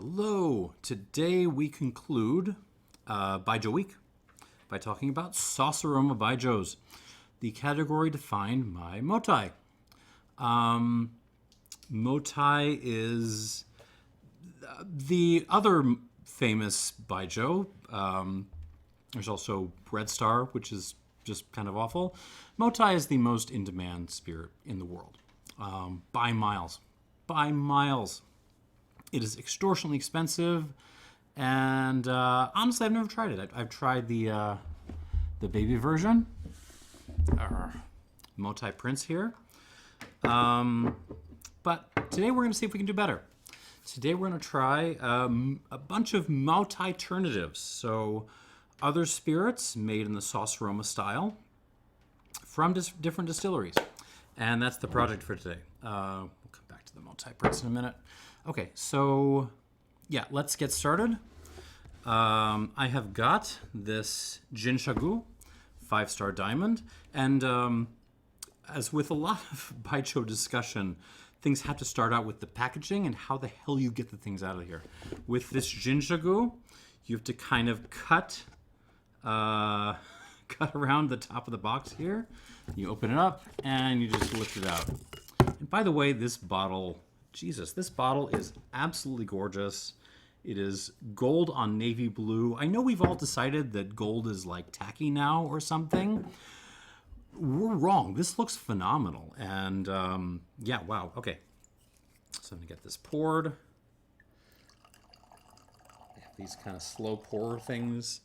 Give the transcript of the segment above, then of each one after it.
Hello. Today we conclude Baijiu Week by talking about sauce aroma Baijius, the category defined by Motai. Motai is the other famous Baijiu. There's also Red Star, which is just kind of awful. Motai is the most in-demand spirit in the world, by miles. By miles. It is extortionately expensive, and honestly, I've never tried it. I've tried the baby version, Motai Prince here. But today we're going to see if we can do better. Today we're going to try a bunch of Motai alternatives. So other spirits made in the sauce aroma style from different distilleries. And that's the project for today. We'll come back to the Motai Prince in a minute. Okay, so yeah, let's get started. I have got this Jinsha 5-star diamond, and as with a lot of Baijiu discussion, things have to start out with the packaging and how the hell you get the things out of here. With this Jinsha, you have to kind of cut around the top of the box here. You open it up and you just lift it out. And by the way, this bottle, Jesus, this bottle is absolutely gorgeous. It is gold on navy blue. I know we've all decided that gold is like tacky now or something. We're wrong. This looks phenomenal. And yeah, wow. Okay. So I'm going to get this poured. I have these kind of slow pour things,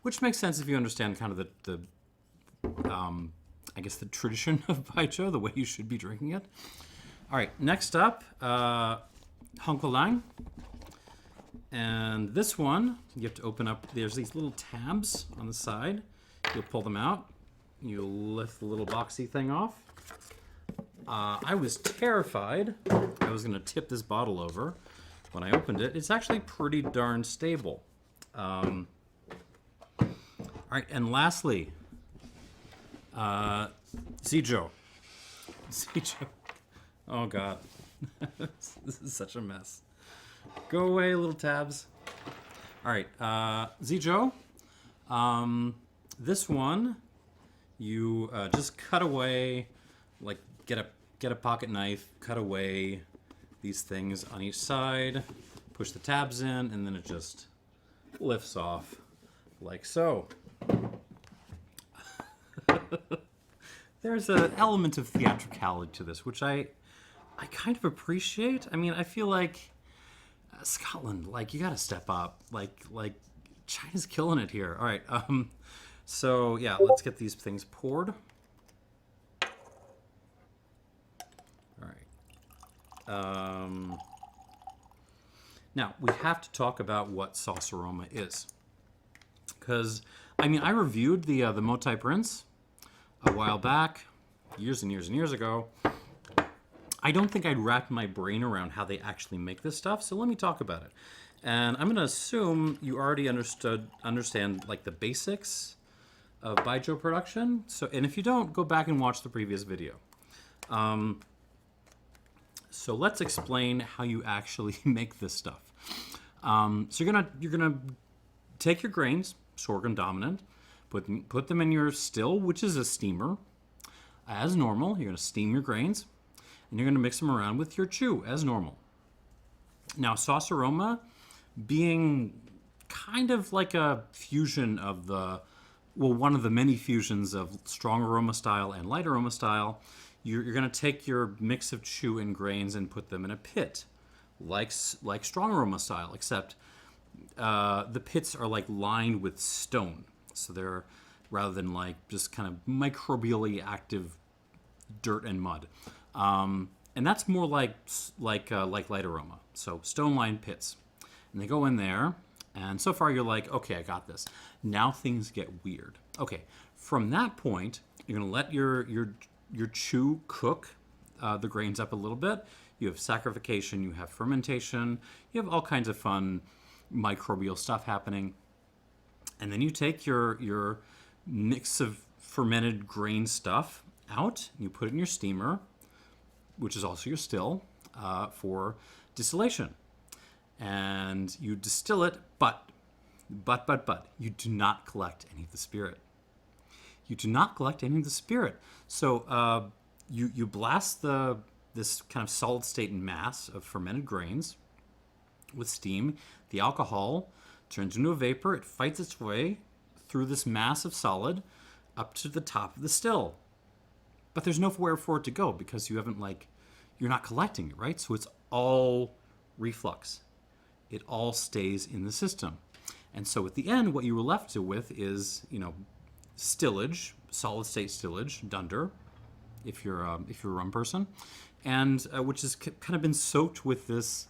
which makes sense if you understand kind of the I guess the tradition of Baijiu, the way you should be drinking it. All right, next up, Honghua. And this one, you have to open up, there's these little tabs on the side. You'll pull them out. You'll lift the little boxy thing off. I was terrified I was going to tip this bottle over when I opened it. It's actually pretty darn stable. All right, and lastly, Baijiu. Oh, God. This is such a mess. Go away, little tabs. All right, Baijiu. This one, you just cut away, like get a pocket knife, cut away these things on each side, push the tabs in, and then it just lifts off like so. There's an element of theatricality to this, which I kind of appreciate. I mean, I feel like Scotland, like, you got to step up. Like China's killing it here. All right. So yeah, let's get these things poured. All right. Now we have to talk about what sauce aroma is, because I mean, I reviewed the Motai Prince a while back, years and years and years ago. I don't think I'd wrapped my brain around how they actually make this stuff, so let me talk about it. And I'm going to assume you already understand like the basics of Baijiu production. So, and if you don't, go back and watch the previous video. So let's explain how you actually make this stuff. So you're gonna take your grains, sorghum dominant, put them in your still, which is a steamer, as normal. You're going to steam your grains, and you're going to mix them around with your qu, as normal. Now, sauce aroma, being kind of like a fusion of one of the many fusions of strong aroma style and light aroma style, you're going to take your mix of qu and grains and put them in a pit, like strong aroma style, except the pits are like lined with stone. So they're, rather than like just kind of microbially active dirt and mud. And that's more like light aroma. So stone-lined pits. And they go in there, and so far you're like, okay, I got this. Now things get weird. Okay, from that point, you're gonna let your qu cook the grains up a little bit. You have saccharification, you have fermentation, you have all kinds of fun microbial stuff happening. And then you take your mix of fermented grain stuff out, and you put it in your steamer, which is also your still, for distillation. and you distill it, but you do not collect any of the spirit. You do not collect any of the spirit. So you blast this kind of solid state mass of fermented grains with steam. The alcohol turns into a vapor. It fights its way through this mass of solid up to the top of the still. But there's nowhere for it to go because you're not collecting it, right? So it's all reflux. It all stays in the system. And so at the end, what you were left with is, stillage, solid state stillage, dunder, if you're a rum person, and which has kind of been soaked with this,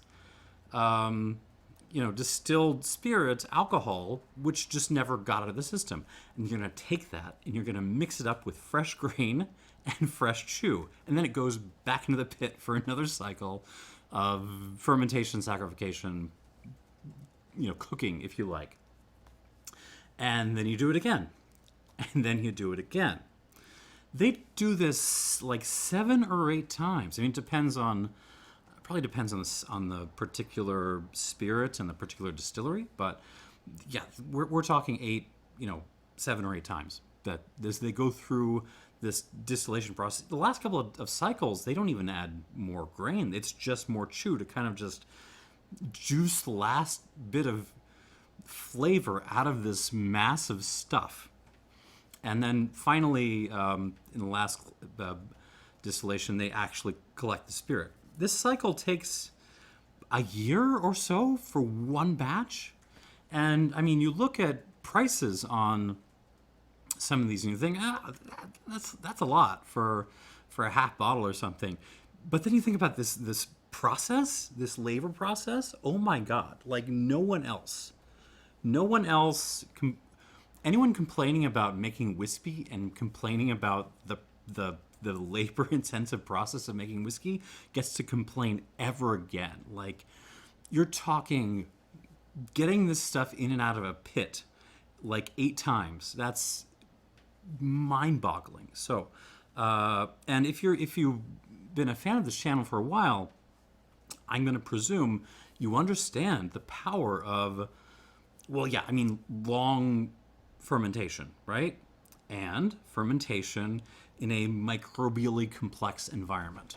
distilled spirit, alcohol, which just never got out of the system. And you're going to take that and you're going to mix it up with fresh grain and fresh chew. And then it goes back into the pit for another cycle of fermentation, saccharification, cooking, if you like. And then you do it again. And then you do it again. They do this like 7 or 8 times. I mean, it probably depends on the particular spirit and the particular distillery. But yeah, we're talking 7 or 8 times that they go through this distillation process. The last couple of cycles, they don't even add more grain. It's just more chew to kind of just juice the last bit of flavor out of this massive stuff. And then finally, in the last distillation, they actually collect the spirit. This cycle takes a year or so for one batch. And I mean, you look at prices on some of these and you think, that's a lot for a half bottle or something. But then you think about this process, this labor process. Oh my God! Like no one else, anyone complaining about making whiskey and complaining about the labor intensive process of making whiskey gets to complain ever again. Like you're talking getting this stuff in and out of a pit like 8 times. That's mind-boggling. So, and if you've been a fan of this channel for a while, I'm going to presume you understand the power of, long fermentation, right? And fermentation in a microbially complex environment.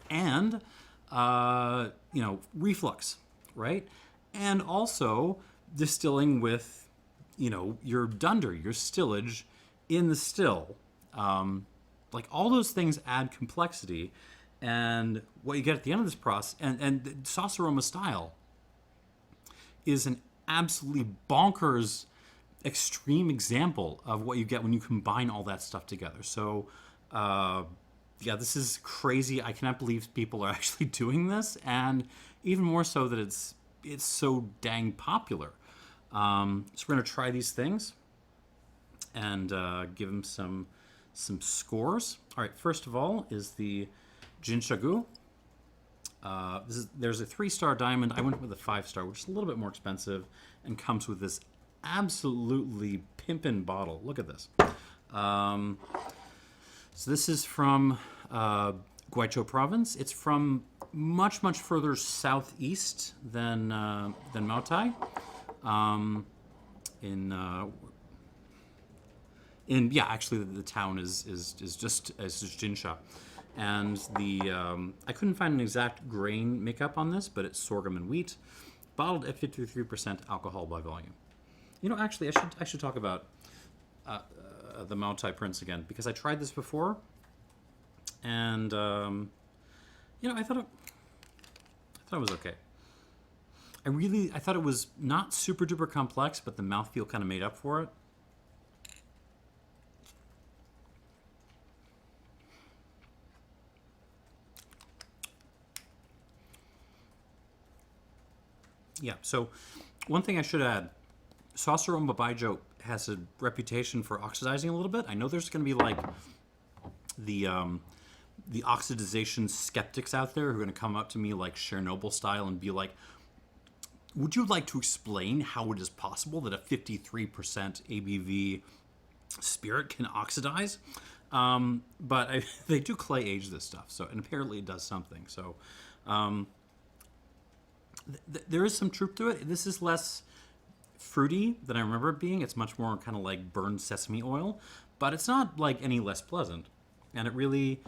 And, reflux, right? And also distilling with, your dunder, your stillage in the still. All those things add complexity. And what you get at the end of this process, and sauce aroma style, is an absolutely bonkers, extreme example of what you get when you combine all that stuff together. So, this is crazy. I cannot believe people are actually doing this, and even more so that it's so dang popular. So we're going to try these things and give them some scores. All right, first of all is the Jinsha. There's a 3-star diamond. I went with a 5-star, which is a little bit more expensive, and comes with this absolutely pimpin' bottle. Look at this. So this is from Guizhou province. It's from much further southeast than Maotai. Actually the town is just Jinsha. And I couldn't find an exact grain makeup on this, but it's sorghum and wheat, bottled at 53% alcohol by volume. Actually, I should talk about the Maotai Prince again, because I tried this before, and I thought it was okay. I thought it was not super duper complex, but the mouthfeel kind of made up for it. Yeah, so one thing I should add, sauce aroma Baijiu has a reputation for oxidizing a little bit. I know there's going to be like the oxidization skeptics out there who are going to come up to me like Chernobyl style and be like, would you like to explain how it is possible that a 53% ABV spirit can oxidize? But they do clay age this stuff, and apparently it does something. So There is some truth to it. This is less fruity than I remember it being. It's much more kind of like burned sesame oil, but it's not like any less pleasant. And it really,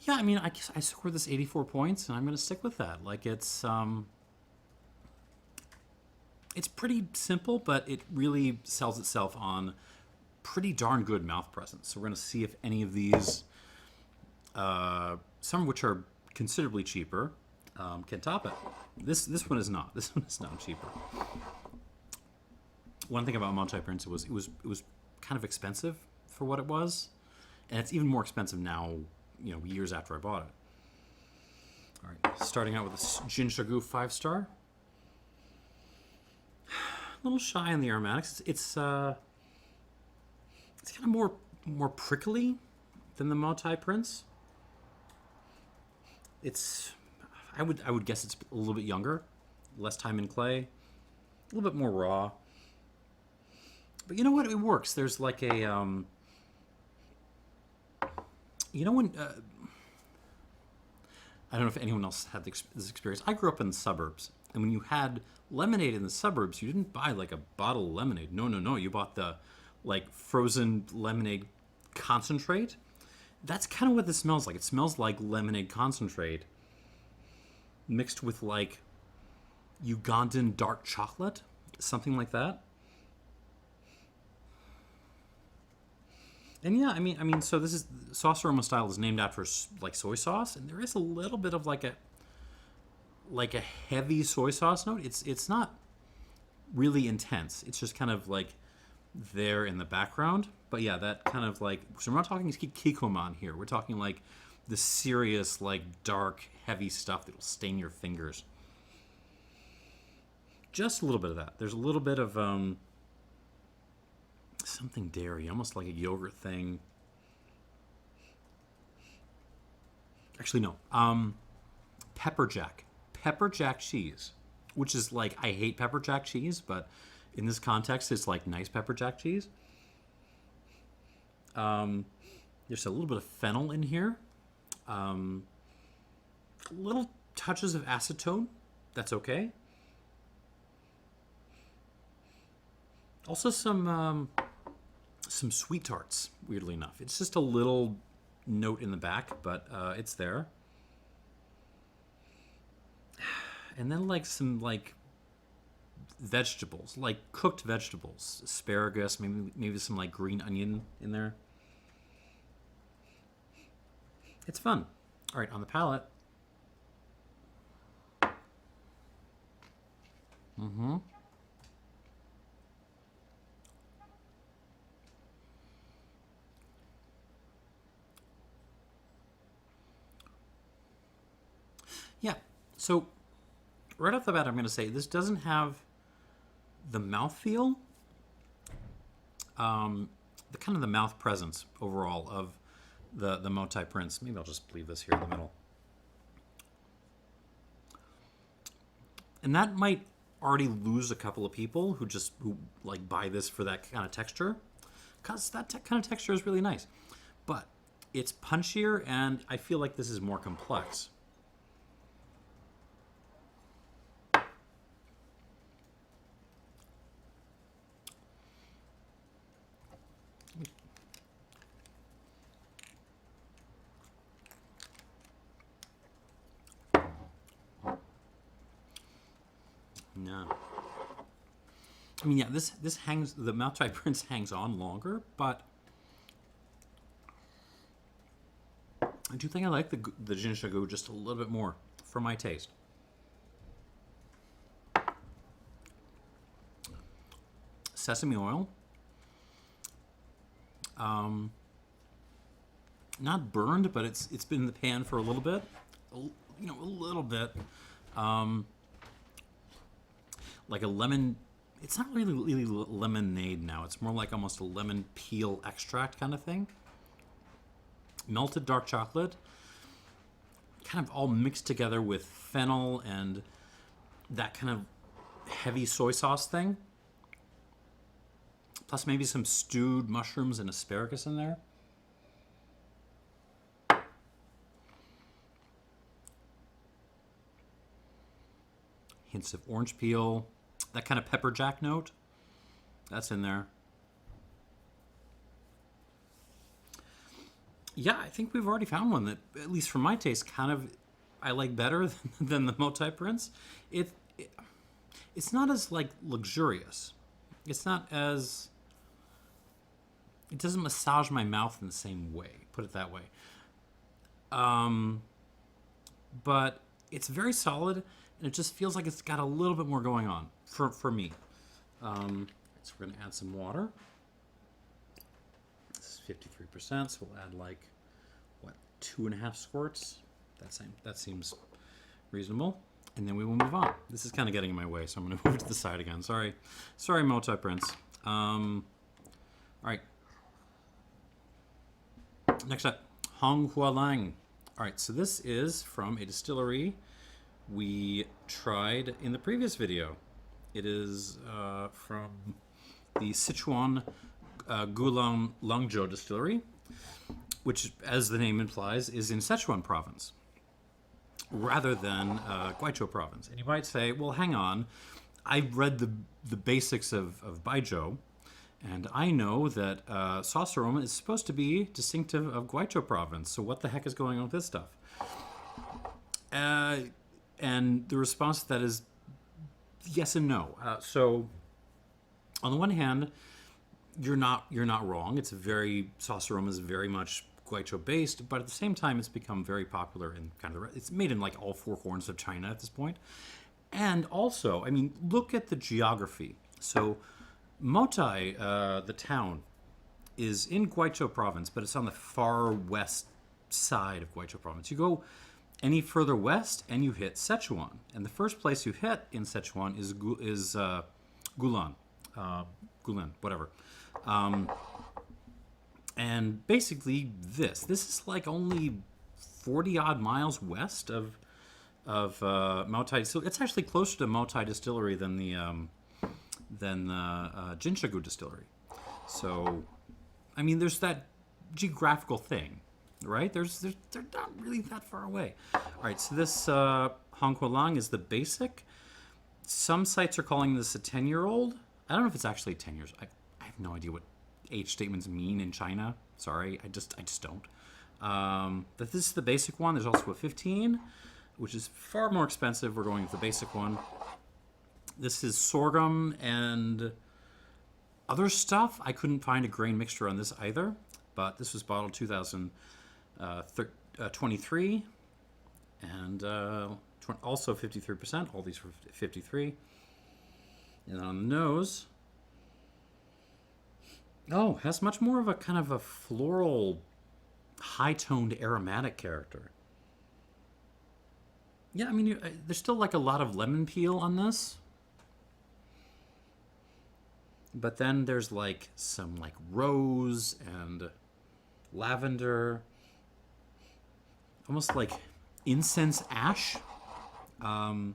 yeah, I mean, I guess I scored this 84 points, and I'm going to stick with that. Like it's pretty simple, but it really sells itself on pretty darn good mouth presence. So we're going to see if any of these, some of which are considerably cheaper, can top it. This one is not. This one is not cheaper. One thing about multi-prints, it was kind of expensive for what it was, and it's even more expensive now, years after I bought it. All right, starting out with this Jinsha 5-star. A little shy on the aromatics. It's kind of more prickly than the multi-prints. I would guess it's a little bit younger, less time in clay, a little bit more raw. But you know what? It works. There's like a, when I don't know if anyone else had this experience. I grew up in the suburbs, and when you had lemonade in the suburbs, you didn't buy like a bottle of lemonade. No. You bought the like frozen lemonade concentrate. That's kind of what this smells like. It smells like lemonade concentrate mixed with like Ugandan dark chocolate, something like that. And yeah, I mean, so this is sauce aroma style is named after like soy sauce, and there is a little bit of like a heavy soy sauce note. It's not really intense. It's just kind of like there in the background. But yeah, that kind of like, so we're not talking kikkoman here. We're talking like the serious, like dark, heavy stuff that'll stain your fingers. Just a little bit of that. There's a little bit of something dairy, almost like a yogurt thing. Actually, no. Pepper jack cheese, which is like, I hate pepper jack cheese, but in this context, it's like nice pepper jack cheese. There's a little bit of fennel in here. Little touches of acetone. That's okay. Also some sweet tarts, weirdly enough. It's just a little note in the back, but it's there. And then like some like vegetables, like cooked vegetables, asparagus, maybe some like green onion in there. It's fun. All right, on the palate. Yeah, so right off the bat, I'm going to say this doesn't have the mouthfeel, the kind of the mouth presence overall of the multi-prints. Maybe I'll just leave this here in the middle. And that might already lose a couple of people who like buy this for that kind of texture, because that kind of texture is really nice. But it's punchier, and I feel like this is more complex. No. I mean, yeah, this hangs, the multi-prints hangs on longer, but I do think I like the Jinsha just a little bit more for my taste. Sesame oil. Not burned, but it's been in the pan for a little bit. A little bit. Like a lemon, it's not really lemonade now. It's more like almost a lemon peel extract kind of thing. Melted dark chocolate, kind of all mixed together with fennel and that kind of heavy soy sauce thing. Plus maybe some stewed mushrooms and asparagus in there. hints of orange peel, that kind of pepper jack note. That's in there. Yeah, I think we've already found one that, at least for my taste, kind of I like better than the Motai Prince. It's not as like luxurious. It's not as, it doesn't massage my mouth in the same way. Put it that way. But it's very solid, and it just feels like it's got a little bit more going on for me. So we're going to add some water. This is 53%, so we'll add like, what, 2.5 squirts? That seems reasonable. And then we will move on. This is kind of getting in my way, so I'm going to move to the side again. Sorry, Motai Prince. All right. Next up, Honghua Lang. All right, so this is from a distillery we tried in the previous video. It is from the Sichuan Gulan Langzhou distillery, which, as the name implies, is in Sichuan province, rather than Guizhou province. And you might say, well, hang on, I read the basics of Baijiu, and I know that sauce aroma is supposed to be distinctive of Guizhou province, so what the heck is going on with this stuff? And the response to that is yes and no. So on the one hand, you're not wrong. It's sauce aroma is very much Guizhou based, but at the same time, it's become very popular in it's made in like all four corners of China at this point. And also, I mean, look at the geography. So Motai, the town, is in Guizhou province, but it's on the far west side of Guizhou province. You go any further west, and you hit Sichuan. And the first place you hit in Sichuan is Gulan, whatever. And basically, this is like only 40 odd miles west of Motai Distillery. It's actually closer to Motai Distillery than the Jinsha distillery. So, I mean, there's that geographical thing, right? They're not really that far away. All right, so this Honghua Lang is the basic. Some sites are calling this a 10-year-old. I don't know if it's actually 10 years. I have no idea what age statements mean in China. Sorry, I just don't. But this is the basic one. There's also a 15, which is far more expensive. We're going with the basic one. This is sorghum and other stuff. I couldn't find a grain mixture on this either, but this was bottled 2023, and also 53%. All these were 53. And on the nose, has much more of a kind of a floral, high-toned aromatic character. Yeah, I mean, there's still like a lot of lemon peel on this. But then there's like some like rose and lavender, almost like incense ash. So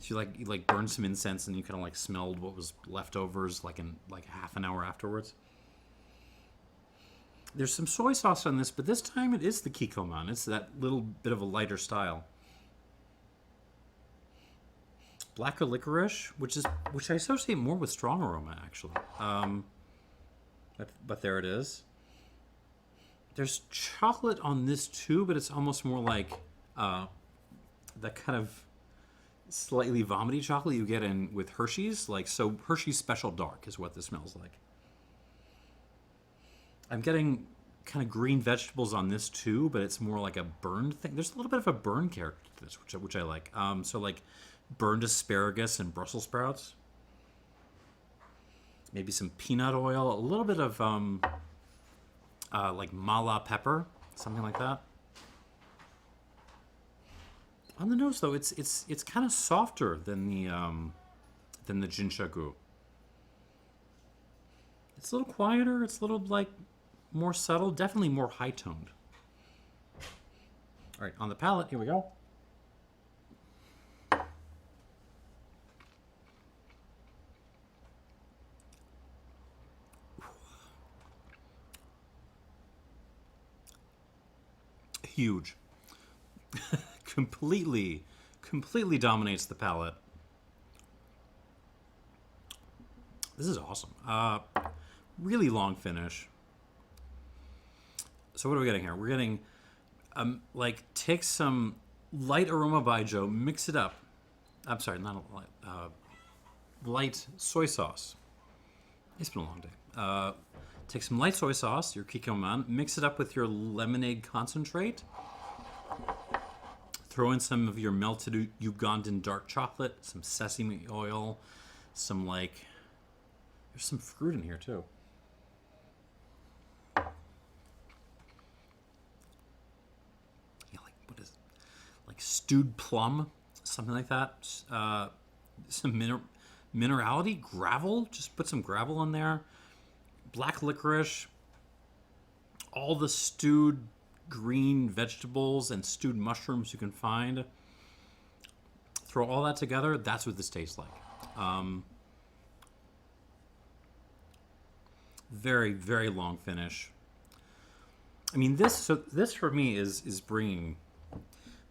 you like burn some incense and you kind of like smelled what was leftovers like in like half an hour afterwards. There's some soy sauce on this, but this time it is the kikoman. It's that little bit of a lighter style. Black licorice, which I associate more with strong aroma, actually. But there it is. There's chocolate on this too, but it's almost more like that kind of slightly vomity chocolate you get in with Hershey's. So Hershey's Special Dark is what this smells like. I'm getting kind of green vegetables on this too, but it's more like a burned thing. There's a little bit of a burn character to this, which I like. So like burned asparagus and Brussels sprouts. Maybe some peanut oil, a little bit of like mala pepper, something like that. On the nose, though, it's kind of softer than the Jinsha gu. It's a little quieter. It's a little like more subtle. Definitely more high toned. All right, on the palate, here we go. Huge. completely dominates the palate. This is awesome. Really long finish. So what are we getting here? We're getting, like, take some light aroma Baijiu, mix it up. I'm sorry, not a light, light soy sauce. It's been a long day. Take some light soy sauce, your kikkoman, mix it up with your lemonade concentrate. Throw in some of your melted Ugandan dark chocolate, some sesame oil, some like, there's some fruit in here too. Yeah, like, what is it? Like stewed plum, something like that. Some minerality, gravel, just put some gravel in there. Black licorice, all the stewed green vegetables and stewed mushrooms you can find. Throw all that together, that's what this tastes like. Very, very long finish. I mean, this for me is bringing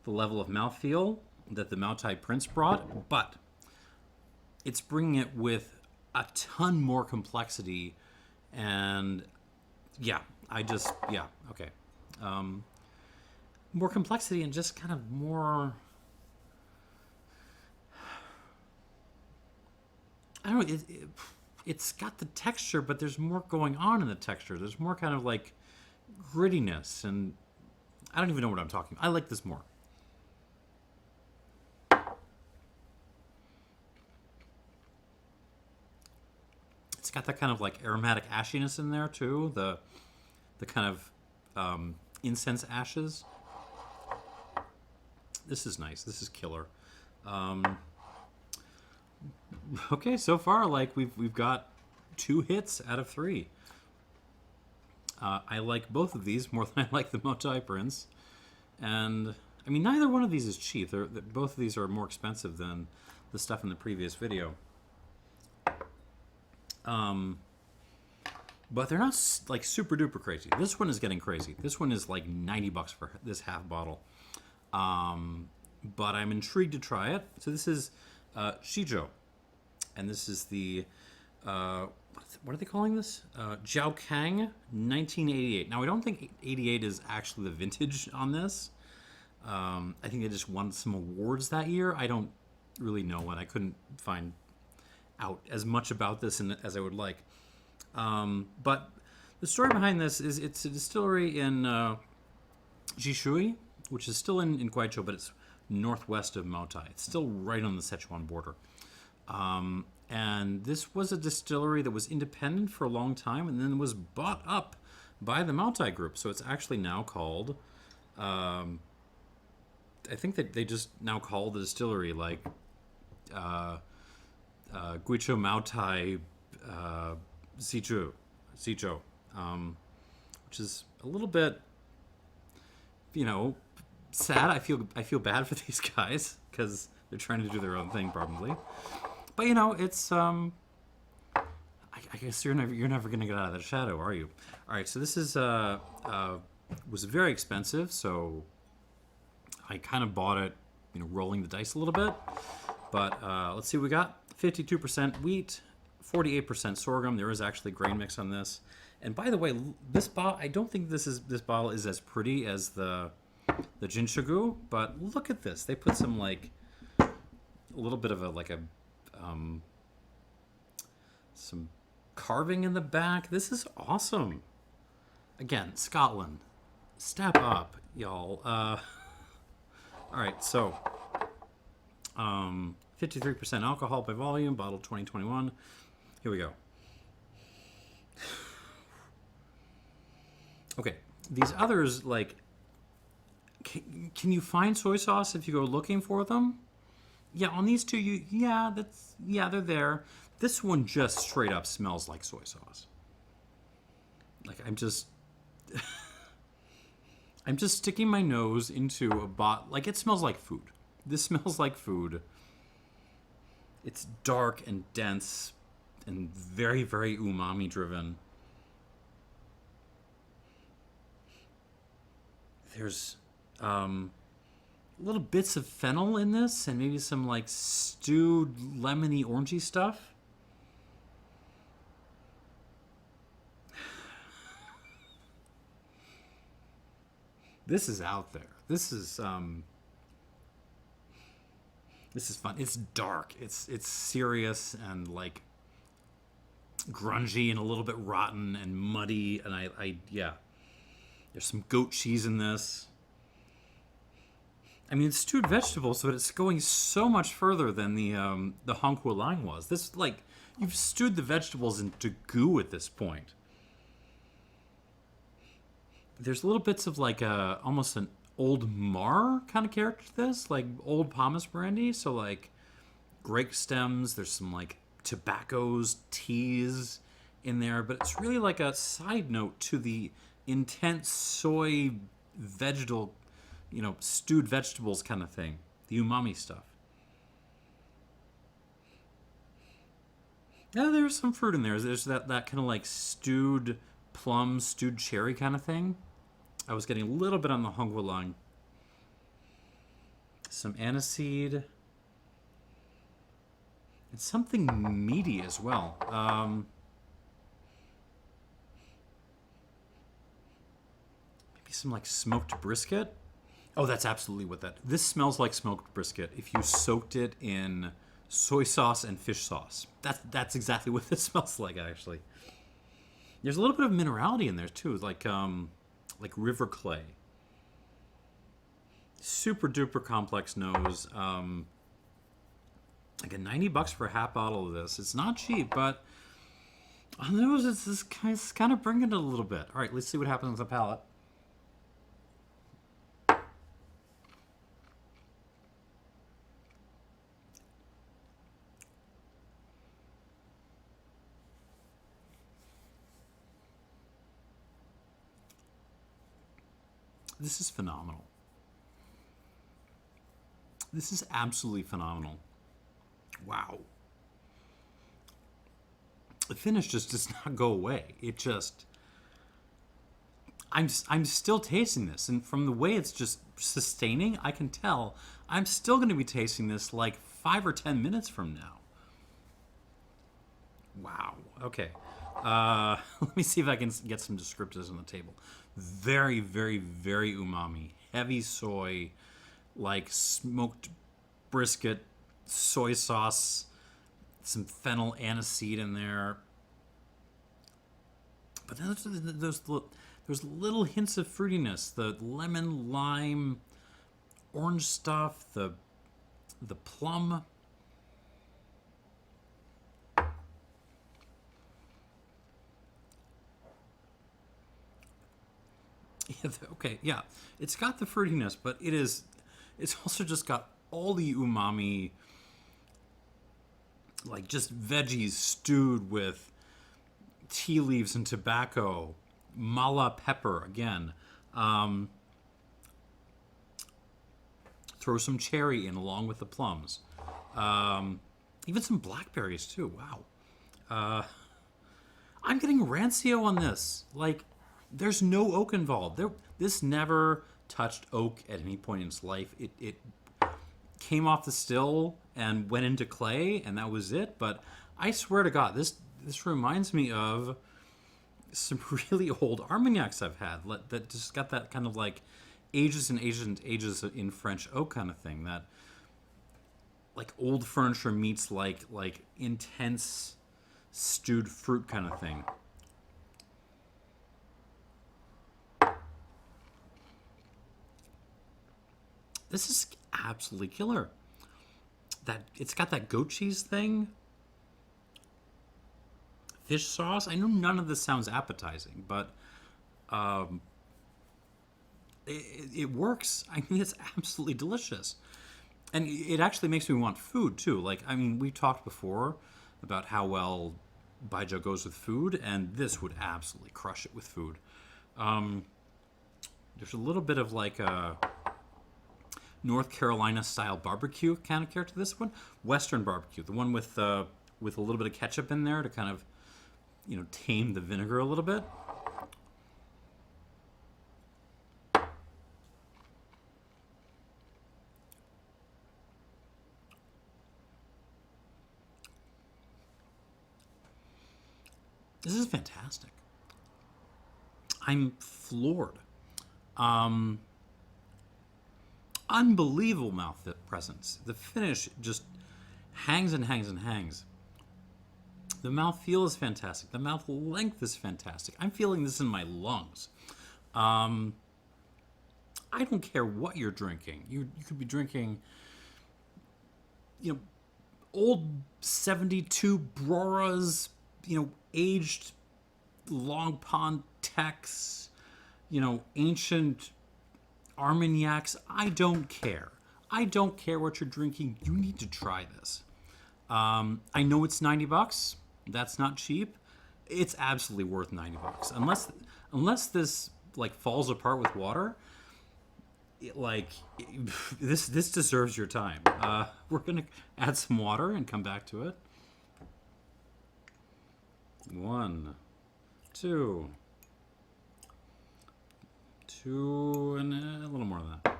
the level of mouthfeel that the Maotai Prince brought, but it's bringing it with a ton more complexity. And yeah, okay. More complexity and just kind of more, I don't know, it's got the texture, but there's more going on in the texture. There's more kind of like grittiness, and I don't even know what I'm talking about. I like this more. It's got that kind of like aromatic ashiness in there too. The kind of incense ashes. This is nice. This is killer. Okay, so far like we've got 2 hits out of 3. I like both of these more than I like the Maotai Prince, and I mean neither one of these is cheap. Both of these are more expensive than the stuff in the previous video. But they're not like super duper crazy. This one is getting crazy. This one is like $90 for this half bottle. But I'm intrigued to try it. So this is Shizhou, and this is the what are they calling this? Jiaokang 1988. Now I don't think 88 is actually the vintage on this. I think they just won some awards that year. I don't really know when. I couldn't find out as much about this as I would like. But the story behind this is it's a distillery in Jishui, which is still in Guizhou, but it's northwest of Maotai. It's still right on the Sichuan border. And this was a distillery that was independent for a long time and then was bought up by the Maotai group. So it's actually now called, I think that they just now call the distillery like Guizhou Maotai Zizhou, which is a little bit, sad. I feel bad for these guys because they're trying to do their own thing probably. But it's I guess you're never gonna get out of that shadow, are you? All right, so this is was very expensive, so I kind of bought it, rolling the dice a little bit. But let's see what we got. 52% wheat, 48% sorghum. There is actually grain mix on this. And by the way, this bottle, I don't think this bottle is as pretty as the Jinsha, but look at this. They put some like a little bit of some carving in the back. This is awesome. Again, Scotland, step up, y'all. All right, so 53% alcohol by volume, bottle 2021. Here we go. Okay, these others, like, can you find soy sauce if you go looking for them? Yeah, on these two, they're there. This one just straight up smells like soy sauce. Like, I'm just sticking my nose into a bottle. Like, it smells like food. This smells like food. It's dark and dense and very, very umami driven. There's little bits of fennel in this and maybe some like stewed lemony orangey stuff. This is out there. This is fun. It's dark. It's serious and like grungy and a little bit rotten and muddy. And I yeah. There's some goat cheese in this. I mean, it's stewed vegetables, but it's going so much further than the Honghua line was. This, like, you've stewed the vegetables into goo at this point. There's little bits of like almost an old Mar kind of character to this, like old pomace brandy. So like grape stems. There's some like tobaccos, teas in there, but it's really like a side note to the intense soy vegetal, stewed vegetables kind of thing, the umami stuff. Yeah, there's some fruit in there. There's that kind of like stewed plum, stewed cherry kind of thing. I was getting a little bit on the Honghua line. Some aniseed. And something meaty as well. Maybe some like smoked brisket. Oh, that's absolutely what that. This smells like smoked brisket if you soaked it in soy sauce and fish sauce. That's exactly what this smells like, actually. There's a little bit of minerality in there too, like river clay. Super duper complex nose. Like $90 for a half bottle of this. It's not cheap, but on the nose, it's kind of bringing it a little bit. All right, let's see what happens with the palate. This is phenomenal. This is absolutely phenomenal. Wow. The finish just does not go away. It just... I'm still tasting this, and from the way it's just sustaining, I can tell I'm still going to be tasting this like 5 or 10 minutes from now. Wow. Okay. Let me see if I can get some descriptors on the table. Very, very, very umami. Heavy soy, like smoked brisket, soy sauce, some fennel aniseed in there. But then there's little hints of fruitiness. The lemon, lime, orange stuff, the plum. Okay, yeah. It's got the fruitiness, but it's also just got all the umami, like just veggies stewed with tea leaves and tobacco, mala pepper again. Throw some cherry in along with the plums. Even some blackberries too. Wow. I'm getting rancio on this. Like, there's no oak involved. This never touched oak at any point in its life. It came off the still and went into clay, and that was it. But I swear to God, this reminds me of some really old Armagnacs I've had that just got that kind of like ages and ages and ages in French oak kind of thing. That like old furniture meets like intense stewed fruit kind of thing. This is absolutely killer. That it's got that goat cheese thing. Fish sauce. I know none of this sounds appetizing, but it works. I mean, it's absolutely delicious. And it actually makes me want food, too. Like, I mean, we talked before about how well Baijiu goes with food, and this would absolutely crush it with food. There's a little bit of like a North Carolina style barbecue kind of character to this one. Western barbecue, the one with a little bit of ketchup in there to kind of, tame the vinegar a little bit. This is fantastic. I'm floored. unbelievable mouth presence. The finish just hangs and hangs and hangs. The mouth feel is fantastic. The mouth length is fantastic. I'm feeling this in my lungs. I don't care what you're drinking. You could be drinking, old 72 Broras, aged Long Pond Tex, ancient Armagnacs. I don't care. I don't care what you're drinking. You need to try this. I know it's $90. That's not cheap. It's absolutely worth $90. Unless this falls apart with water, this deserves your time. We're gonna add some water and come back to it. 1, 2, and a little more than that.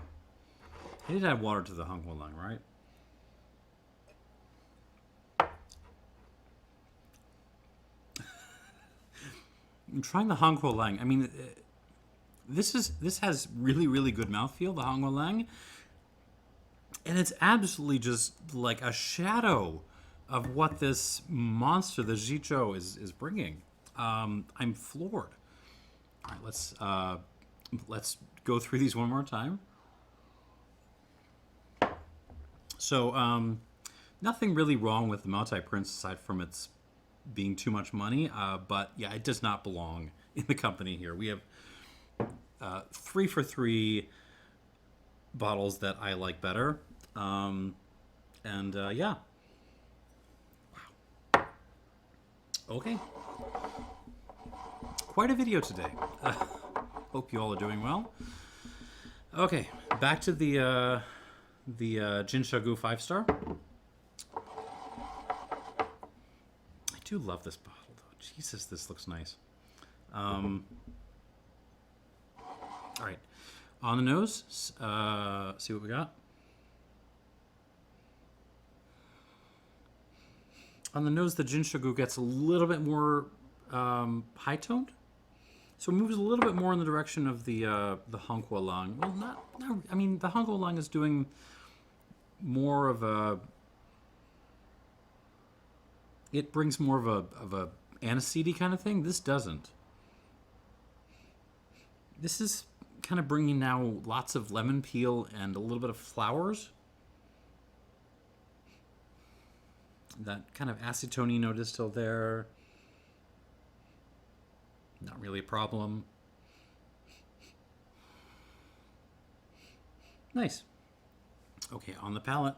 I did add water to the Honghua Lang, right? I'm trying the Honghua Lang. I mean, this has really, really good mouthfeel, the Honghua Lang. And it's absolutely just like a shadow of what this monster, the Jinsha, is bringing. I'm floored. All right, let's go through these one more time. So, nothing really wrong with the multi-prints aside from its being too much money. But yeah, it does not belong in the company here. We have 3 for 3 bottles that I like better. Yeah. Wow. Okay. Quite a video today. Hope you all are doing well. Okay, back to the Jinsha 5-star. I do love this bottle, though. Jesus, this looks nice. All right, on the nose, see what we got. On the nose, the Jinsha gets a little bit more high-toned. So it moves a little bit more in the direction of the Honghua Lang. Well, not. I mean, the Honghua Lang is doing more of a. It brings more of a aniseedy kind of thing. This doesn't. This is kind of bringing now lots of lemon peel and a little bit of flowers. That kind of acetone note is still there. Not really a problem. Nice. Okay, on the palate.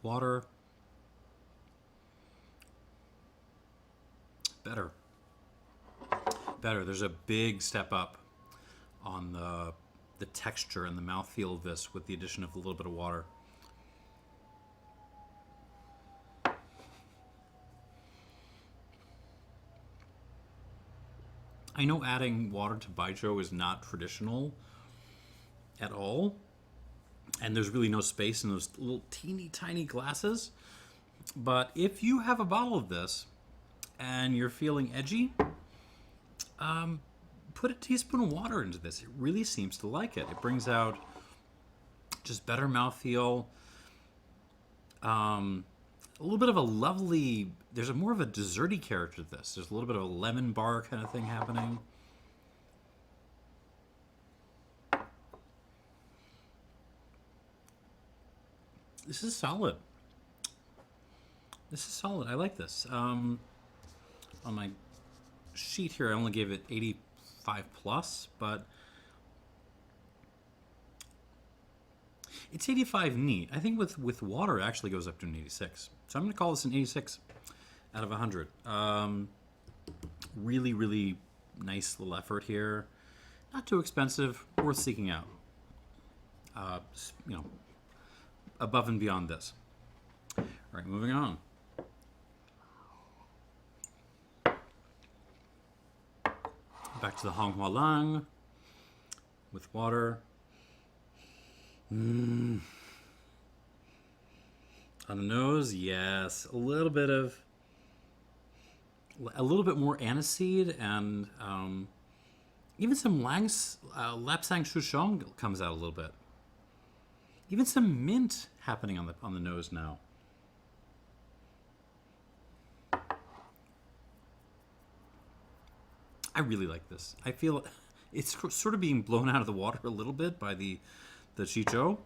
Water. Better. There's a big step up on the texture and the mouthfeel of this with the addition of a little bit of water. I know adding water to Baijiu is not traditional at all, and there's really no space in those little teeny tiny glasses. But if you have a bottle of this and you're feeling edgy, put a teaspoon of water into this. It really seems to like it. It brings out just better mouthfeel. A little bit of a lovely, there's a more of a desserty character to this. There's a little bit of a lemon bar kind of thing happening. This is solid. I like this. On my sheet here, I only gave it 85 plus, but it's 85 neat. I think with water, it actually goes up to an 86. So I'm going to call this an 86 out of 100. Really, really nice little effort here. Not too expensive. Worth seeking out. Above and beyond this. All right, moving on. Back to the Honghua Lang with water. On the nose, yes, a little bit of a little bit more aniseed, and even some Lapsang Souchong comes out a little bit. Even some mint happening on the nose now. I really like this. I feel it's sort of being blown out of the water a little bit by the Chicho.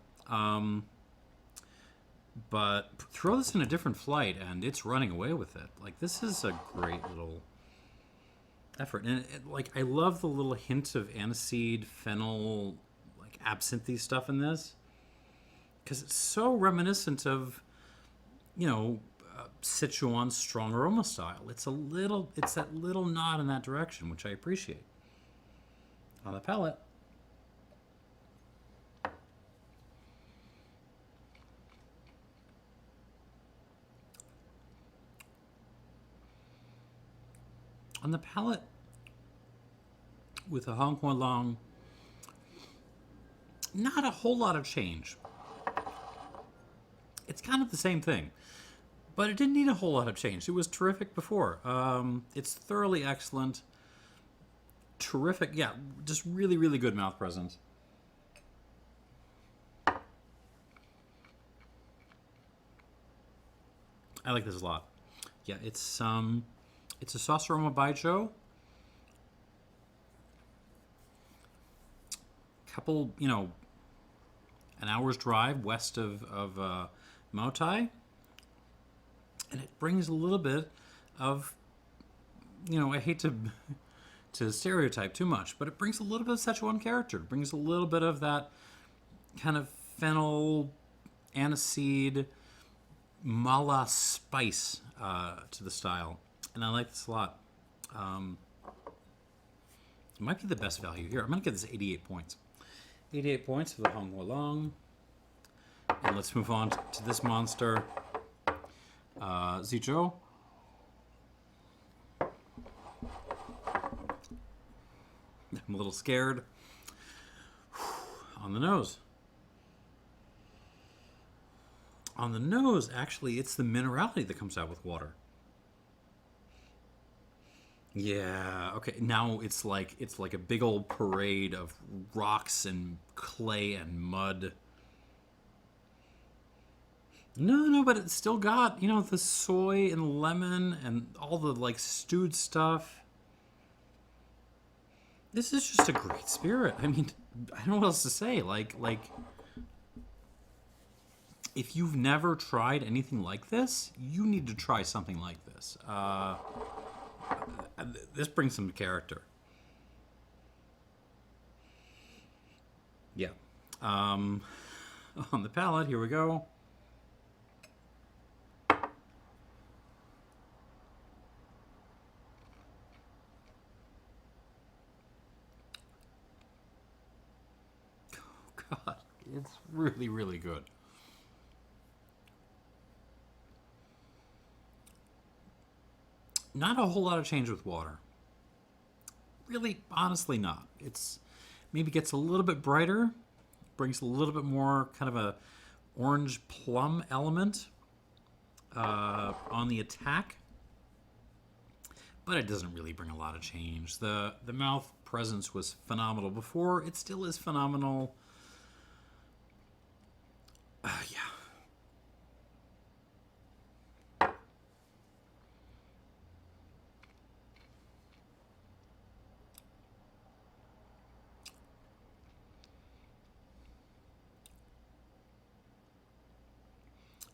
But throw this in a different flight and it's running away with it. Like, this is a great little effort. And like, I love the little hint of aniseed, fennel, like absinthe stuff in this. Because it's so reminiscent of, Sichuan's strong aroma style. It's that little nod in that direction, which I appreciate. On the palate. On the palate, with a Honghua Long, not a whole lot of change. It's kind of the same thing, but it didn't need a whole lot of change. It was terrific before. It's thoroughly excellent. Terrific, yeah, just really, really good mouth presence. I like this a lot. Yeah, it's a sauce aroma Baijiu. Couple, an hour's drive west of Moutai. And it brings a little bit of, I hate to stereotype too much, but it brings a little bit of Sichuan character. It brings a little bit of that kind of fennel, aniseed, mala spice to the style. And I like this a lot. It might be the best value here. I'm going to give this 88 points. 88 points for the Honghua Long. And let's move on to this monster, Zizhou. I'm a little scared. On the nose. On the nose, actually, it's the minerality that comes out with water. Yeah, okay. Now it's like a big old parade of rocks and clay and mud. No, but it's still got, the soy and lemon and all the like stewed stuff. This is just a great spirit. I mean, I don't know what else to say. Like if you've never tried anything like this, you need to try something like this. This brings some character. Yeah. On the palate, here we go. Oh, God. It's really, really good. Not a whole lot of change with water. Really, honestly not. It's maybe gets a little bit brighter, brings a little bit more kind of a orange plum element on the attack, but it doesn't really bring a lot of change. The mouth presence was phenomenal before. It still is phenomenal. Yeah.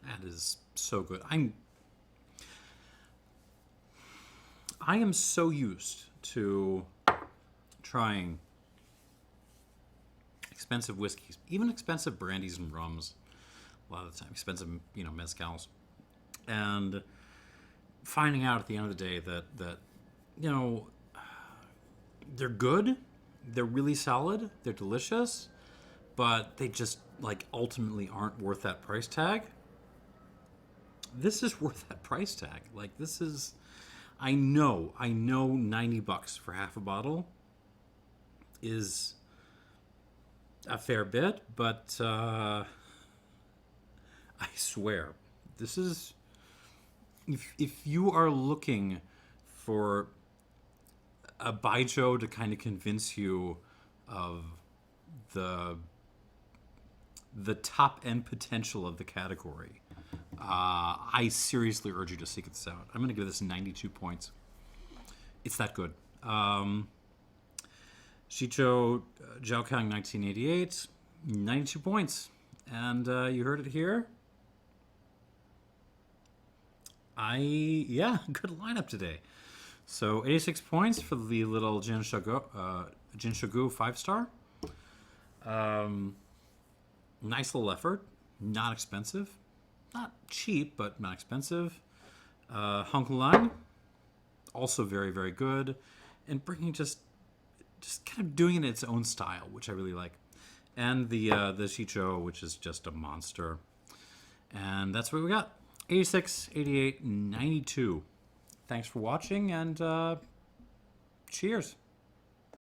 That is so good. I am so used to trying expensive whiskeys, even expensive brandies and rums. A lot of the time, expensive, mezcals, and finding out at the end of the day that they're good, they're really solid, they're delicious, but they just ultimately aren't worth that price tag. This is worth that price tag. Like, this is, I know $90 for half a bottle is a fair bit, but I swear, this is, if you are looking for a Baijiu to kind of convince you of the top end potential of the category. I seriously urge you to seek this out. I'm going to give this 92 points. It's that good. Shicho Zhaokang 1988, 92 points. And you heard it here. Good lineup today. So 86 points for the little Jinsha 5-star. Nice little effort. Not expensive. Not cheap, but not expensive. Honghua, also very, very good. And bringing just kind of doing it in its own style, which I really like. And the Shicho, which is just a monster. And that's what we got. 86, 88, 92. Thanks for watching, and cheers.